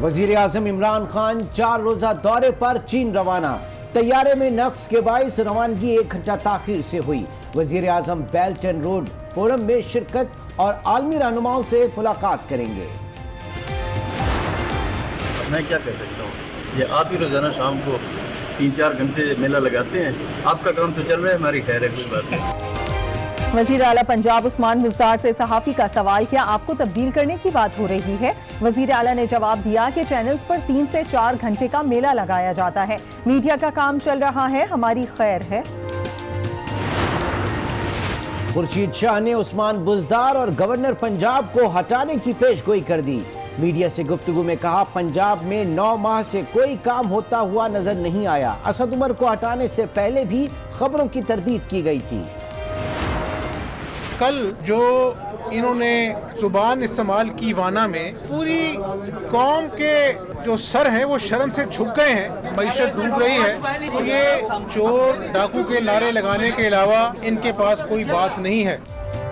وزیر اعظم عمران خان 4 روزہ دورے پر چین روانہ، طیارے میں نقص کے باعث روانگی 1 گھنٹہ تاخیر سے ہوئی۔ وزیر اعظم بیلٹ اینڈ روڈ فورم میں شرکت اور عالمی رہنماؤں سے ملاقات کریں گے۔ میں کیا کہہ سکتا ہوں، یہ آپ ہی روزانہ شام کو 3-4 گھنٹے میلہ لگاتے ہیں، آپ کا کام تو چل رہا ہے، ہماری خیر ہے، کوئی بات نہیں۔ وزیر اعلیٰ پنجاب عثمان بزدار سے صحافی کا سوال، کیا آپ کو تبدیل کرنے کی بات ہو رہی ہے؟ وزیر اعلیٰ نے جواب دیا کہ چینلز پر 3 سے 4 گھنٹے کا میلہ لگایا جاتا ہے، میڈیا کا کام چل رہا ہے، ہماری خیر ہے۔ خورشید شاہ نے عثمان بزدار اور گورنر پنجاب کو ہٹانے کی پیش گوئی کر دی۔ میڈیا سے گفتگو میں کہا، پنجاب میں 9 ماہ سے کوئی کام ہوتا ہوا نظر نہیں آیا۔ اسد عمر کو ہٹانے سے پہلے بھی خبروں کی تردید کی گئی تھی۔ کل جو انہوں نے زبان استعمال کی وانا میں، پوری قوم کے جو سر ہیں وہ شرم سے جھک گئے ہیں، معیشت ڈوب رہی ہے، اور یہ چور ڈاکو کے نعرے لگانے کے علاوہ ان کے پاس کوئی بات نہیں ہے۔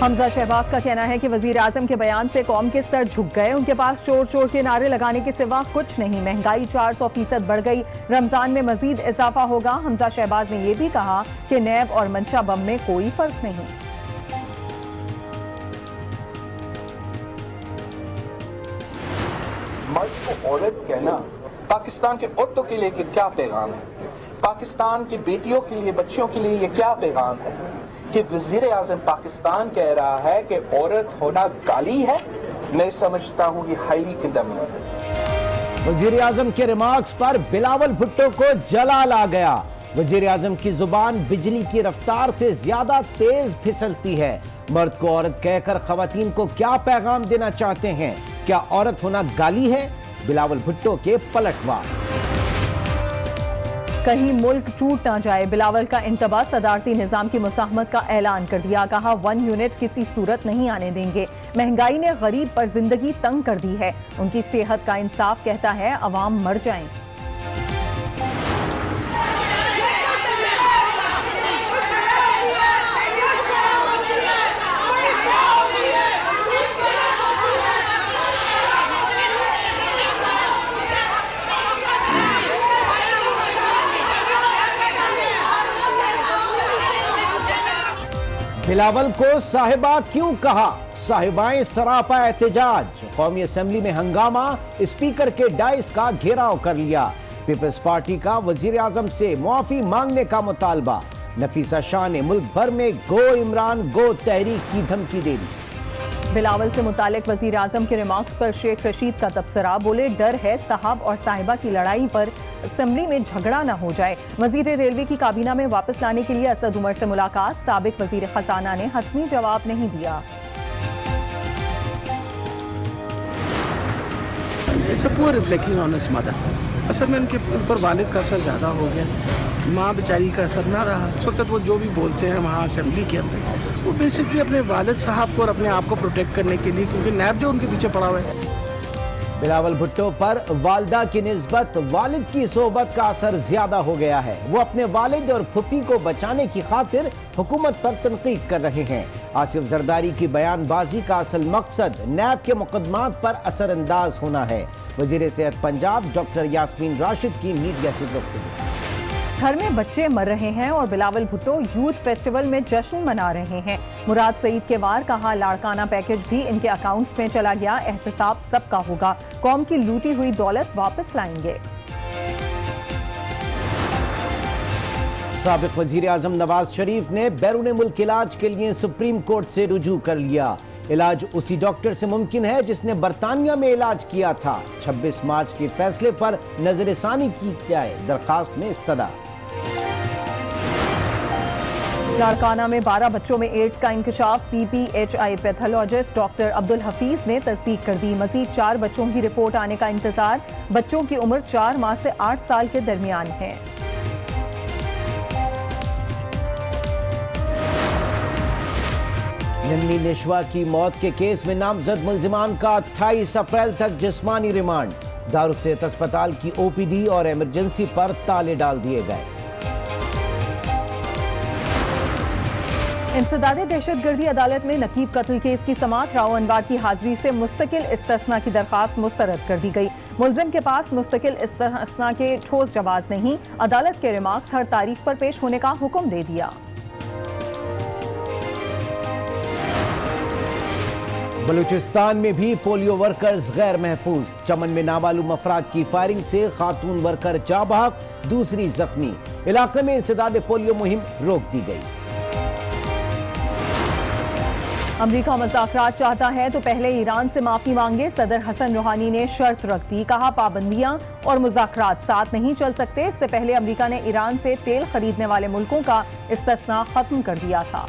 حمزہ شہباز کا کہنا ہے کہ وزیر اعظم کے بیان سے قوم کے سر جھک گئے، ان کے پاس چور چور کے نعرے لگانے کے سوا کچھ نہیں۔ مہنگائی 400% بڑھ گئی، رمضان میں مزید اضافہ ہوگا۔ حمزہ شہباز نے یہ بھی کہا کہ نیب اور منشا بم میں کوئی فرق نہیں۔ مرد کو عورت کہنا پاکستان کے عورتوں کے لیے کیا پیغام ہے؟ پاکستان کی بیٹیوں کے لیے، بچیوں کے لیے یہ کیا پیغام ہے کہ وزیر اعظم پاکستان کہہ رہا ہے کہ عورت ہونا گالی ہے؟ میں سمجھتا ہوں یہ ہائیلی کنڈمنگ ہے۔ وزیر اعظم کے ریمارکس پر بلاول بھٹو کو جلال آ گیا۔ وزیر اعظم کی زبان بجلی کی رفتار سے زیادہ تیز پھسلتی ہے۔ مرد کو عورت کہہ کر خواتین کو کیا پیغام دینا چاہتے ہیں؟ کیا عورت ہونا گالی ہے؟ بلاول بھٹو کے پلٹوار۔ کہیں ملک ٹوٹ نہ جائے، بلاول کا انتباہ، صدارتی نظام کی مزاحمت کا اعلان کر دیا۔ کہا 1 یونٹ کسی صورت نہیں آنے دیں گے، مہنگائی نے غریب پر زندگی تنگ کر دی ہے، ان کی صحت کا انصاف کہتا ہے عوام مر جائیں۔ بلاول کو صاحبہ کیوں کہا؟ صاحبائیں سراپا احتجاج، قومی اسمبلی میں ہنگامہ، اسپیکر کے ڈائس کا گھیراؤ کر لیا۔ پیپلز پارٹی کا وزیر اعظم سے معافی مانگنے کا مطالبہ۔ نفیسہ شاہ نے ملک بھر میں گو عمران گو تحریک کی دھمکی دے دی۔ بلاول سے متعلق وزیر اعظم کے ریمارکس پر شیخ رشید کا تبصرہ، بولے ڈر ہے صاحب اور صاحبہ کی لڑائی پر اسمبلی میں جھگڑا نہ ہو جائے۔ وزیر ریلوے کی کابینہ میں واپس لانے کے لیے اسد عمر سے ملاقات، سابق وزیر خزانہ نے حتمی جواب نہیں دیا۔ It's a poor reflection on his mother. اصل میں ان کے اوپر والد کا اثر زیادہ ہو گیا، ماں بیچاری کا اثر نہ رہا۔ اس وقت وہ جو بھی بولتے ہیں وہاں اسمبلی کے اندر، وہ بیسکلی اپنے والد صاحب کو اور اپنے آپ کو پروٹیکٹ کرنے کے لیے، کیونکہ نیب جو ان کے پیچھے پڑا ہوا ہے۔ بلاول بھٹو پر والدہ کی نسبت والد کی صحبت کا اثر زیادہ ہو گیا ہے۔ وہ اپنے والد اور پھپھی کو بچانے کی خاطر حکومت پر تنقید کر رہے ہیں۔ آصف زرداری کی بیان بازی کا اصل مقصد نیب کے مقدمات پر اثر انداز ہونا ہے۔ وزیر صحت پنجاب ڈاکٹر یاسمین راشد کی میڈیا سے گفتگو۔ گھر میں بچے مر رہے ہیں اور بلاول بھٹو یوتھ فیسٹیول میں جشن منا رہے ہیں۔ مراد سعید کے وار، کہا لاڑکانہ پیکج بھی ان کے اکاؤنٹس میں چلا گیا، احتساب سب کا ہوگا، قوم کی لوٹی ہوئی دولت واپس لائیں گے۔ سابق وزیر اعظم نواز شریف نے بیرون ملک علاج کے لیے سپریم کورٹ سے رجوع کر لیا۔ علاج اسی ڈاکٹر سے ممکن ہے جس نے برطانیہ میں علاج کیا تھا۔ 26 مارچ کے فیصلے پر نظر ثانی کی جائے، درخواست میں استدعا۔ لاڑکانہ میں 12 بچوں میں ایڈز کا انکشاف، PPHI پیتھولوجسٹ ڈاکٹر عبدالحفیظ نے تصدیق کر دی۔ مزید 4 بچوں کی رپورٹ آنے کا انتظار، بچوں کی عمر 4 ماہ سے 8 سال کے درمیان ہے۔ ننی نشوا کی موت کے کیس میں نامزد ملزمان کا 28 اپریل تک جسمانی ریمانڈ۔ دارالصحت اسپتال کی OPD اور ایمرجنسی پر تالے ڈال دیے گئے۔ इंसदाद दहशतगर्दी अदालत में नकीब कत्ल केस की समाअत राव अनवर की हाजिरी से मुस्तकिल इस्तिस्ना की दरख्वास्त मुस्तरद कर दी गई। मुलजिम के पास मुस्तकिल इस्तिस्ना के ठोस जवाब नहीं, अदालत के रिमार्क्स हर तारीख पर पेश होने का हुक्म दे दिया। बलूचिस्तान में भी पोलियो वर्कर्स गैर महफूज। चमन में नामालूम अफराद की फायरिंग से खातून वर्कर जाँ बहक, दूसरी जख्मी। इलाके में इंसदाद पोलियो मुहिम रोक दी गई। अमरीका मुज़ाकरात चाहता है तो पहले ईरान से माफी मांगे। सदर हसन रूहानी ने शर्त रख दी, कहा पाबंदियां और मुज़ाकरात साथ नहीं चल सकते। इससे पहले अमरीका ने ईरान से तेल खरीदने वाले मुल्कों का इस्तिस्ना खत्म कर दिया था।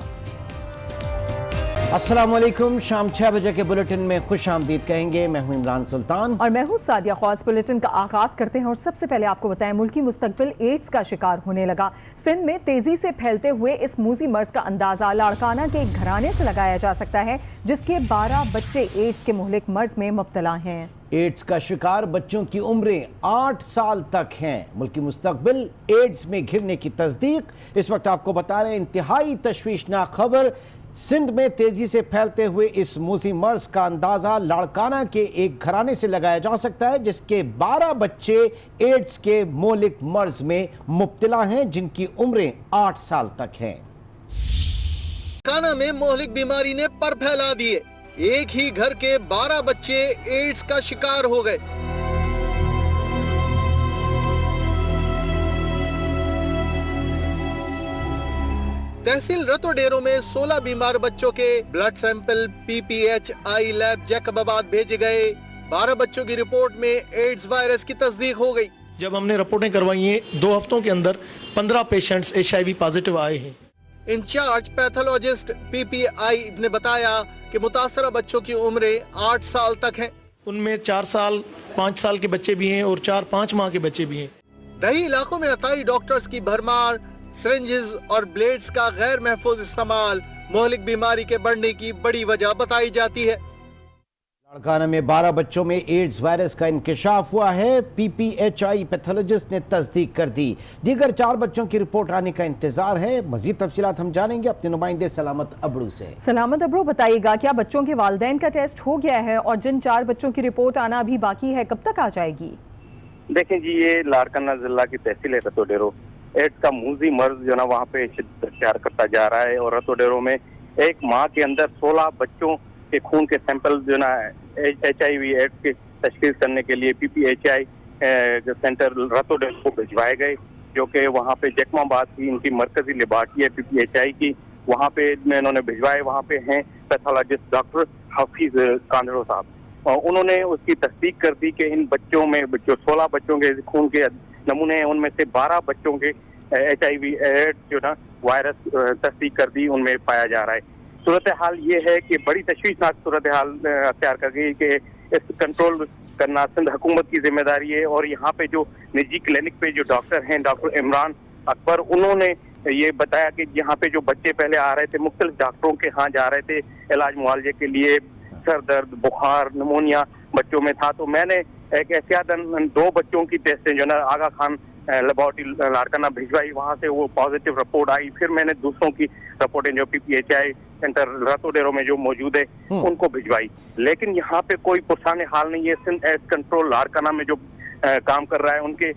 अस्सलाम वालेकुम। शाम 6 बजे के बुलेटिन में खुश आमदीद कहेंगे। मैं हूं इमरान सुल्तान और मैं हूं सादिया ख्वास। बुलेटिन का आगाज करते हैं और सबसे पहले आपको बताएं, मुल्की मुस्तकबिल एड्स का शिकार होने लगा। सिंध में तेजी से फैलते हुए इस मूजी मर्ज का अंदाजा लाड़काना के एक घराने से लगाया जा सकता है, जिसके 12 बच्चे एड्स के मुहलिक मर्ज में मुब्तला हैं। एड्स का शिकार बच्चों की उम्रें 8 साल तक हैं। मुल्की मुस्तकबिल एड्स में घिरने की तस्दीक। इस वक्त आपको बता रहे हैं इंतहाई तशवीशनाक खबर। सिंध में तेजी से फैलते हुए इस मूसी मर्ज का अंदाजा लाड़काना के एक घराने से लगाया जा सकता है, जिसके 12 बच्चे एड्स के मोहलिक मर्ज में मुब्तला हैं, जिनकी उम्रें 8 साल तक हैं। लाड़काना में मोहलिक बीमारी ने पर फैला दिए। एक ही घर के 12 बच्चे एड्स का शिकार हो गए। तहसील रतोडेरो में 16 बीमार बच्चों के blood sample PPHI lab Jacobabad भेजे गए। 12 बच्चों की रिपोर्ट में एड्स वायरस की तस्दीक हो गई। जब हमने रिपोर्टें करवाई हैं 2 हफ्तों के अंदर 15 पेशेंट्स HIV पॉजिटिव आए हैं। इंचार्ज पैथोलॉजिस्ट PPI ने बताया कि मुतासरा बच्चों की उम्रें 8 साल तक हैं। उनमें 4 साल 5 साल के बच्चे भी हैं और 4-5 माह के बच्चे भी हैं। दही इलाकों में अताई डॉक्टर्स की भरमार, सिरिंजेस और ब्लेड्स का गैर महफूज इस्तेमाल मोहलिक बीमारी के बढ़ने की बड़ी वजह बताई जाती है। लाड़काना में 12 बच्चों में एड्स वायरस का इंकशाफ हुआ है। PPHI पैथोलॉजिस्ट ने तस्दीक कर दी। दीगर 4 बच्चों की रिपोर्ट आने का इंतजार है। मजीद तफसीलात हम जानेंगे अपने नुमाइंदे सलामत अबड़ू से। सलामत अबड़ू, बताइएगा क्या बच्चों के वालिदैन का टेस्ट हो गया है और जिन 4 बच्चों की रिपोर्ट आना अभी बाकी है कब तक आ जाएगी? देखें जी, ये लाड़काना जिला की तहसील है रतोडेरो। एड्स का मूजी मर्ज जो ना वहाँ पे शिद्दत अख्तियार करता जा रहा है और रतोडेरो में एक माह के अंदर 16 बच्चों के खून के सैंपल जो ना HIV एड्स की तशखीस करने के लिए PPHI सेंटर रतोडेरो को भिजवाए गए, जो कि वहाँ पे जैकबाबाद की इनकी मरकजी लेबॉर्ट्री है PPHI की, वहाँ पे इन्होंने भिजवाए। वहाँ पे हैं पैथोलॉजिस्ट डॉक्टर हफीज कांदड़ो साहब। उन्होंने उसकी तस्दीक कर दी कि इन बच्चों में जो 16 बच्चों के खून के नमूने हैं, उनमें से 12 बच्चों के HIV एड्स जो ना वायरस तस्दीक कर दी, उनमें पाया जा रहा है। सूरत हाल ये है कि बड़ी तशवीशनाक सूरत हाल अख्तियार कर गई कि इस कंट्रोल करना सिंध हुकूमत की जिम्मेदारी है। और यहाँ पे जो निजी क्लिनिक पे जो डॉक्टर हैं, डॉक्टर इमरान अकबर, उन्होंने ये बताया कि यहाँ पे जो बच्चे पहले आ रहे थे मुख्तलिफ डॉक्टरों के यहाँ जा रहे थे इलाज मुआवजे के लिए, सर दर्द, बुखार, निमोनिया बच्चों में था, तो मैंने एक एहतियातन 2 बच्चों की टेस्टें जो ना आगा खान लेबॉर्ट्री लाड़काना भिजवाई। वहाँ से वो पॉजिटिव रिपोर्ट आई। फिर मैंने दूसरों की रिपोर्टें जो PPHI सेंटर रतोडेरो में जो मौजूद है उनको भिजवाई। लेकिन यहाँ पे कोई पुरसाने हाल नहीं है। सिंध एड्स कंट्रोल लाड़काना में जो काम कर रहा है, उनके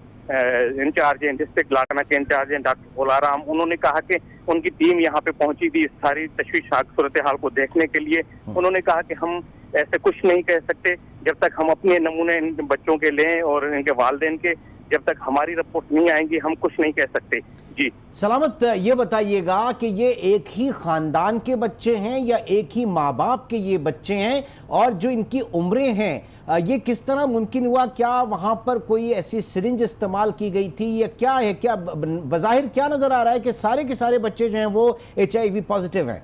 इंचार्ज हैं, डिस्ट्रिक्ट लाड़काना के इंचार्ज हैं डॉक्टर बोलाराम, उन्होंने कहा कि उनकी टीम यहाँ पे पहुंची थी इस सारी तशवीशनाक सूरत हाल को देखने के लिए। उन्होंने कहा कि हम ऐसे कुछ नहीं कह सकते जब तक हम अपने नमूने इन बच्चों के लें और इनके वालिदैन के, जब तक हमारी रिपोर्ट नहीं आएंगी हम कुछ नहीं कह सकते। जी सलामत, ये बताइएगा कि ये एक ही खानदान के बच्चे हैं या एक ही माँ बाप के ये बच्चे हैं, और जो इनकी उम्रें हैं ये किस तरह मुमकिन हुआ? क्या वहाँ पर कोई ऐसी सिरिंज इस्तेमाल की गई थी या क्या है? क्या बज़ाहिर क्या नजर आ रहा है कि सारे के सारे बच्चे जो हैं वो HIV पॉजिटिव हैं?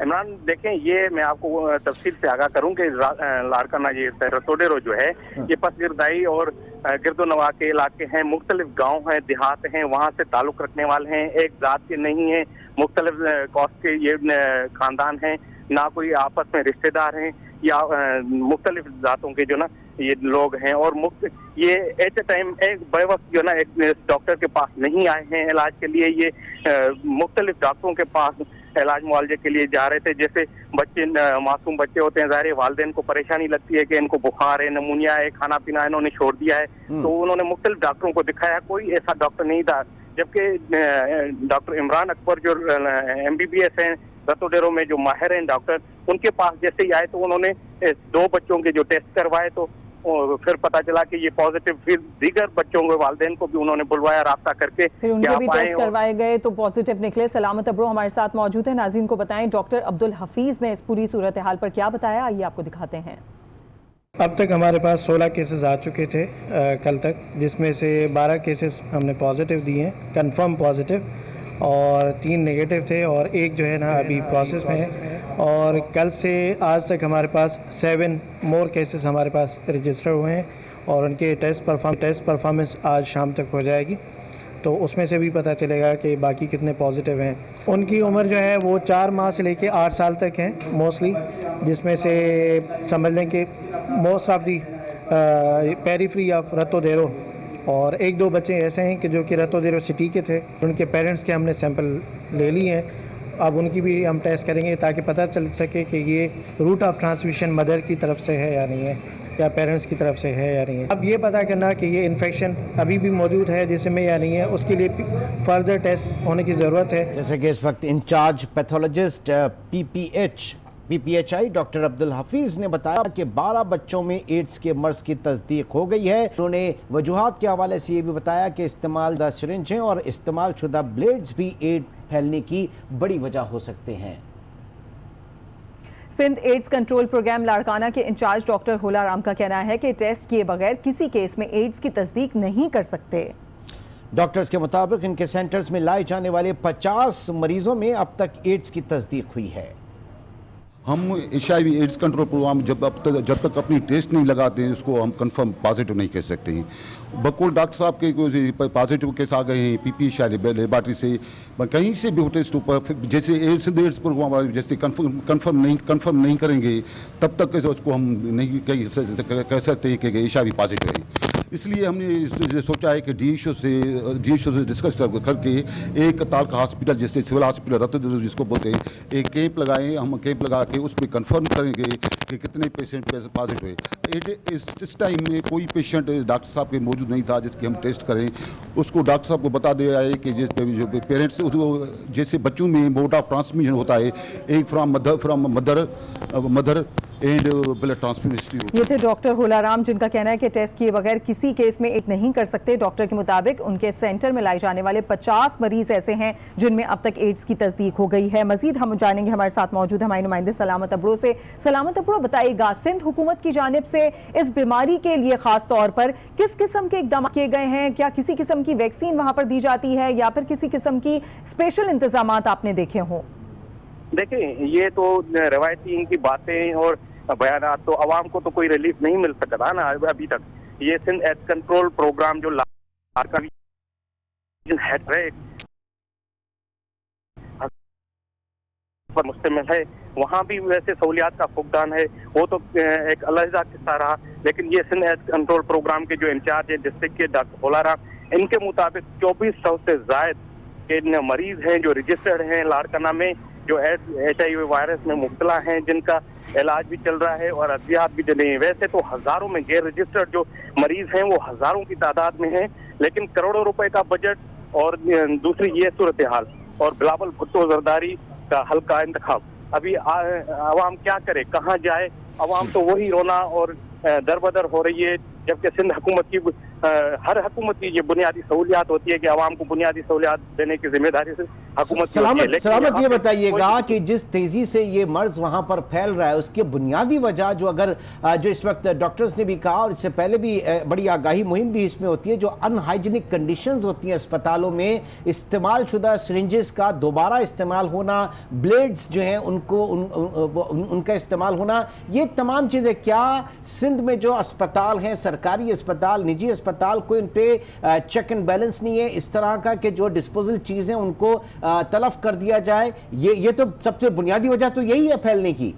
इमरान, देखें, ये मैं आपको तफसील से आगाह करूं कि लाड़काना ये रतोडेरो जो है ये पसगिरदाई और गिरदोनवा के इलाके हैं, मुख्तलिफ गांव हैं, देहात हैं, वहाँ से ताल्लुक रखने वाले हैं, एक जात के नहीं हैं, मुख्तलिफ कॉस्ट के ये खानदान हैं, ना कोई आपस में रिश्तेदार हैं या मुख्तलिफ जातों के जो ना ये लोग हैं। और ये एट ए टाइम एक बेवक्त जो ना एक डॉक्टर के पास नहीं आए हैं इलाज के लिए, ये मुख्तलिफ डॉक्टरों के पास इलाज मुआवजे के लिए जा रहे थे। जैसे बच्चे मासूम बच्चे होते हैं, ज़ाहिर वालिदैन को परेशानी लगती है कि इनको बुखार है, नमूनिया है, खाना पीना इन्होंने छोड़ दिया है, तो उन्होंने मुख्तलिफ डॉक्टरों को दिखाया, कोई ऐसा डॉक्टर नहीं था। जबकि डॉक्टर इमरान अकबर जो MBBS हैं रतोडेरो में, जो माहिर हैं डॉक्टर, उनके पास जैसे ही आए तो उन्होंने 2 बच्चों के जो टेस्ट करवाए तो फिर पता चला कि ये पॉजिटिव, फिर दीगर बच्चों के वालिदैन को भी उन्होंने बुलवाया राब्ता करके, फिर उनके भी टेस्ट करवाए गए तो पॉजिटिव निकले। सलामत अब्रो हमारे साथ मौजूद है, नाज़रीन को बताएं डॉक्टर अब्दुल हफीज ने इस पूरी सूरत हाल पर क्या बताया, आइए आपको दिखाते हैं। अब तक हमारे पास 16 केसेस आ चुके थे कल तक, जिसमें से 12 केसेस हमने पॉजिटिव दिए हैं, कंफर्म पॉजिटिव, और 3 नेगेटिव थे और एक जो है ना अभी प्रोसेस में है। और कल से आज तक हमारे पास 7 मोर केसेस हमारे पास रजिस्टर हुए हैं और उनके टेस्ट परफॉर्मेंस आज शाम तक हो जाएगी, तो उसमें से भी पता चलेगा कि बाकी कितने पॉजिटिव हैं। उनकी उम्र जो है वो 4 माह से लेके 8 साल तक है मोस्टली, जिसमें से समझ लें कि most of the periphery of Ratodero, और 1-2 बच्चे ऐसे हैं कि जो कि रतोडेरो सिटी के थे, उनके पेरेंट्स के हमने सैंपल ले लिए हैं। अब उनकी भी हम टेस्ट करेंगे ताकि पता चल सके कि ये रूट ऑफ ट्रांसमिशन मदर की तरफ से है या नहीं है, या पेरेंट्स की तरफ से है या नहीं है। अब ये पता करना कि ये इन्फेक्शन अभी भी मौजूद है जिसमें या नहीं है, उसके लिए फर्दर टेस्ट होने की ज़रूरत है। जैसे कि इस वक्त incharge pathologist PPHI doctor Abdul Hafeez ने बताया कि 12 बच्चों में एड्स के मर्ज की तस्दीक हो गई है। उन्होंने वजूहात के हवाले से ये भी बताया कि इस्तेमाल सिरिंज और इस्तेमाल शुदा ब्लेड्स भी एड्स फैलने की बड़ी वजह हो सकते हैं। Sindh AIDS control program Larkana के इंचार्ज डॉक्टर होलाराम का कहना है कि टेस्ट किए बगैर किसी केस में एड्स की तस्दीक नहीं कर सकते। डॉक्टर्स के मुताबिक इनके सेंटर्स में लाए जाने वाले 50 मरीजों में अब तक एड्स की तस्दीक हुई है। हम HIV एड्स कंट्रोल प्रोग्राम जब तक अपनी टेस्ट नहीं लगाते हैं उसको हम कंफर्म पॉजिटिव नहीं कह सकते हैं। बकौल डॉक्टर साहब के पॉजिटिव केस आ गए हैं PPHI लेबार्ट्री से, कहीं से भी टेस्ट ऊपर, जैसे एड्स प्रोग्राम जैसे कंफर्म नहीं करेंगे तब तक उसको हम नहीं कह सकते कि HIV पॉजिटिव है। इसलिए हमने सोचा है कि DHO से डिस्कस करके एक तालका हॉस्पिटल जैसे सिविल हॉस्पिटल रतोडेरो जिसको बोलते हैं, एक कैंप लगाएं, हम कैंप लगा के उसमें कंफर्म करेंगे कि कितने पेशेंट पॉजिटिव है। इस टाइम में कोई पेशेंट डॉक्टर साहब के मौजूद नहीं था जिसके हम टेस्ट करें, उसको डॉक्टर साहब को बता दिया है कि जो पेरेंट्स जैसे बच्चों में मोड ऑफ ट्रांसमिशन होता है, एक from mother and blood transmission. ये थे डॉक्टर होलाराम जिनका कहना है कि टेस्ट किए बगैर किसी केस में एक नहीं कर सकते। डॉक्टर के मुताबिक उनके सेंटर में लाए जाने वाले 50 मरीज ऐसे हैं जिनमें अब तक एड्स की तस्दीक हो गई है। मजीद हम जानेंगे, हमारे साथ मौजूद हमारे नुमाइंदे सलामत अब्रो से। सलामत अब्रो, बताइएगा सिंध हुकूमत की जानिब से इस बीमारी के लिए खास तौर पर किस किस्म के इकदाम किए गए हैं? क्या किसी किस्म की वैक्सीन वहां पर दी जाती है या फिर किसी किस्म की स्पेशल इंतजाम आपने देखे हों? देखिए, ये तो रवायती इनकी बातें और बयानात, तो अवाम को तो कोई रिलीफ नहीं मिल सकता ना अभी तक। ये सिंध एड्स कंट्रोल प्रोग्राम जो पर मुश्तमिल है, वहाँ भी वैसे सहूलियात का फुकदान है, वो तो एक अलहदा किस्सा रहा। लेकिन ये सिंध एड्स कंट्रोल प्रोग्राम के जो इंचार्ज है डिस्ट्रिक्ट के डॉक्टर होलाराम, इनके मुताबिक 2400 से जायद के मरीज हैं जो रजिस्टर्ड हैं लाड़काना में, जो HIV वायरस में मुब्तला हैं, जिनका इलाज भी चल रहा है और अद्वियात भी चले हैं। वैसे तो हजारों में गैर रजिस्टर्ड जो मरीज हैं वो हजारों की तादाद में हैं, लेकिन करोड़ों रुपए का बजट और दूसरी ये सूरत हाल और बिलावल भुट्टो जरदारी का हल्का इंतखाब, अभी आवाम क्या करे, कहाँ जाए? आवाम तो वही रोना और दरबदर हो रही है, जबकि सिंध हुकूमत की हर हुकूमत की ये बुनियादी सहूलियात होती है कि आवाम को बुनियादी सहूलियात देने की जिम्मेदारी से हुकूमत सलामत ये बताइएगा कि जिस तेजी से ये मर्ज वहां पर फैल रहा है उसकी बुनियादी वजह जो इस वक्त डॉक्टर्स ने भी कहा और इससे पहले भी बड़ी आगाही मुहिम भी इसमें होती है, जो अनहाइजीनिक कंडीशंस होती हैं अस्पतालों में, इस्तेमाल शुदा सिरिंजेस का दोबारा इस्तेमाल होना, ब्लेड्स जो हैं उनका इस्तेमाल होना, ये तमाम चीज़ें क्या सिंध में जो अस्पताल हैं, सरकारी अस्पताल, निजी अस्पताल, कोई उन पे चेक एंड बैलेंस नहीं है इस तरह का कि जो डिस्पोजल चीज़ें उनको तलफ कर दिया जाए? ये तो सबसे बुनियादी वजह तो यही है फैलने की।